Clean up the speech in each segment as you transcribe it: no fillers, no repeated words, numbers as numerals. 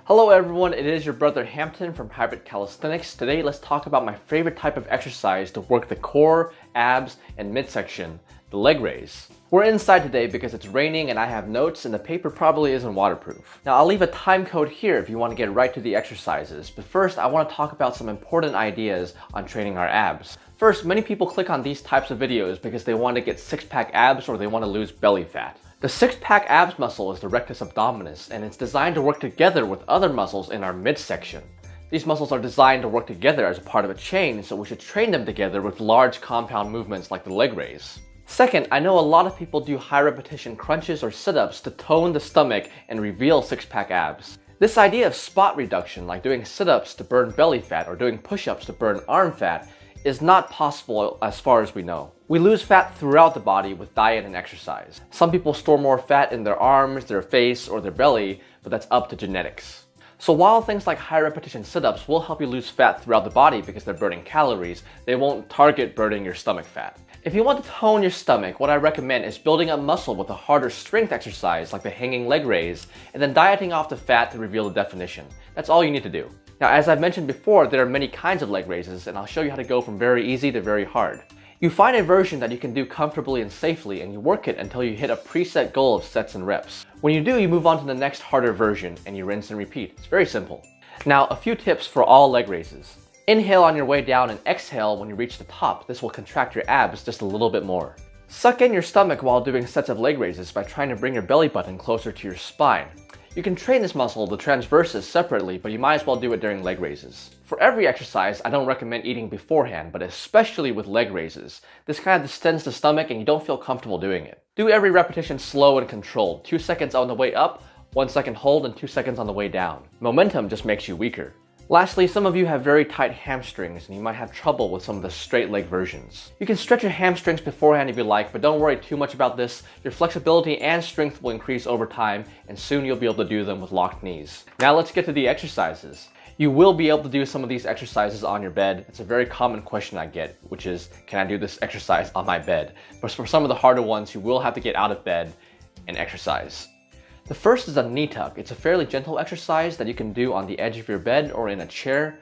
Hello everyone, it is your brother Hampton from Hybrid Calisthenics. Today let's talk about my favorite type of exercise to work the core, abs, and midsection, the leg raise. We're inside today because it's raining and I have notes and the paper probably isn't waterproof. Now I'll leave a time code here if you want to get right to the exercises, but first I want to talk about some important ideas on training our abs. First, many people click on these types of videos because they want to get six-pack abs or they want to lose belly fat. The six-pack abs muscle is the rectus abdominis, and it's designed to work together with other muscles in our midsection. These muscles are designed to work together as a part of a chain, so we should train them together with large compound movements like the leg raise. Second, I know a lot of people do high repetition crunches or sit-ups to tone the stomach and reveal six-pack abs. This idea of spot reduction, like doing sit-ups to burn belly fat or doing push-ups to burn arm fat, is not possible as far as we know. We lose fat throughout the body with diet and exercise. Some people store more fat in their arms, their face, or their belly, but that's up to genetics. So while things like high repetition sit-ups will help you lose fat throughout the body because they're burning calories, they won't target burning your stomach fat. If you want to tone your stomach, what I recommend is building up muscle with a harder strength exercise like the hanging leg raise, and then dieting off the fat to reveal the definition. That's all you need to do. Now, as I've mentioned before, there are many kinds of leg raises, and I'll show you how to go from very easy to very hard. You find a version that you can do comfortably and safely, and you work it until you hit a preset goal of sets and reps. When you do, you move on to the next harder version, and you rinse and repeat. It's very simple. Now, a few tips for all leg raises. Inhale on your way down and exhale when you reach the top. This will contract your abs just a little bit more. Suck in your stomach while doing sets of leg raises by trying to bring your belly button closer to your spine. You can train this muscle, the transversus, separately, but you might as well do it during leg raises. For every exercise, I don't recommend eating beforehand, but especially with leg raises. This kind of distends the stomach and you don't feel comfortable doing it. Do every repetition slow and controlled. 2 seconds on the way up, 1 second hold, and 2 seconds on the way down. Momentum just makes you weaker. Lastly, some of you have very tight hamstrings and you might have trouble with some of the straight leg versions. You can stretch your hamstrings beforehand if you like, but don't worry too much about this. Your flexibility and strength will increase over time and soon you'll be able to do them with locked knees. Now let's get to the exercises. You will be able to do some of these exercises on your bed. It's a very common question I get, which is, can I do this exercise on my bed? But for some of the harder ones, you will have to get out of bed and exercise. The first is a knee tuck. It's a fairly gentle exercise that you can do on the edge of your bed or in a chair.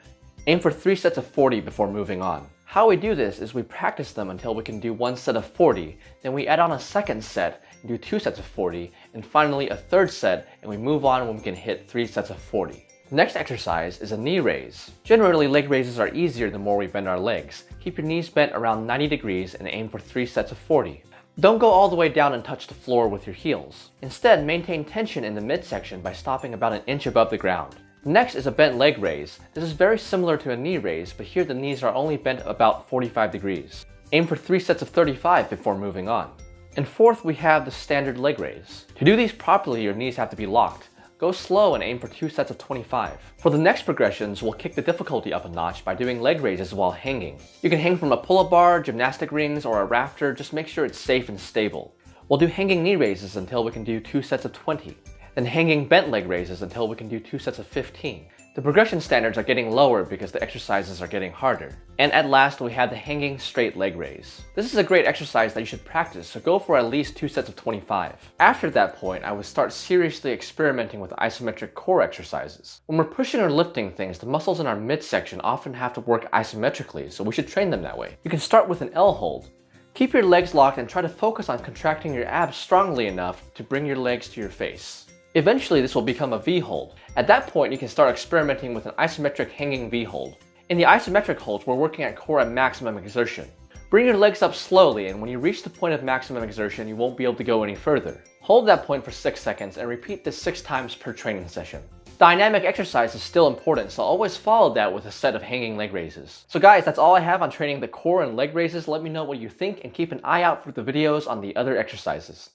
Aim for 3 sets of 40 before moving on. How we do this is we practice them until we can do 1 set of 40, then we add on a second set and do 2 sets of 40, and finally a third set and we move on when we can hit 3 sets of 40. The next exercise is a knee raise. Generally, leg raises are easier the more we bend our legs. Keep your knees bent around 90 degrees and aim for 3 sets of 40. Don't go all the way down and touch the floor with your heels. Instead, maintain tension in the midsection by stopping about an inch above the ground. Next is a bent leg raise. This is very similar to a knee raise, but here the knees are only bent about 45 degrees. Aim for 3 sets of 35 before moving on. And fourth, we have the standard leg raise. To do these properly, your knees have to be locked. Go slow and aim for 2 sets of 25. For the next progressions, we'll kick the difficulty up a notch by doing leg raises while hanging. You can hang from a pull-up bar, gymnastic rings, or a rafter. Just make sure it's safe and stable. We'll do hanging knee raises until we can do 2 sets of 20. Then hanging bent leg raises until we can do 2 sets of 15. The progression standards are getting lower because the exercises are getting harder. And at last, we have the hanging straight leg raise. This is a great exercise that you should practice, so go for at least 2 sets of 25. After that point, I would start seriously experimenting with isometric core exercises. When we're pushing or lifting things, the muscles in our midsection often have to work isometrically, so we should train them that way. You can start with an L hold. Keep your legs locked and try to focus on contracting your abs strongly enough to bring your legs to your face. Eventually, this will become a V hold. At that point, you can start experimenting with an isometric hanging V hold. In the isometric holds, we're working at core at maximum exertion. Bring your legs up slowly, and when you reach the point of maximum exertion, you won't be able to go any further. Hold that point for 6 seconds and repeat this 6 times per training session. Dynamic exercise is still important, so always follow that with a set of hanging leg raises. So guys, that's all I have on training the core and leg raises. Let me know what you think and keep an eye out for the videos on the other exercises.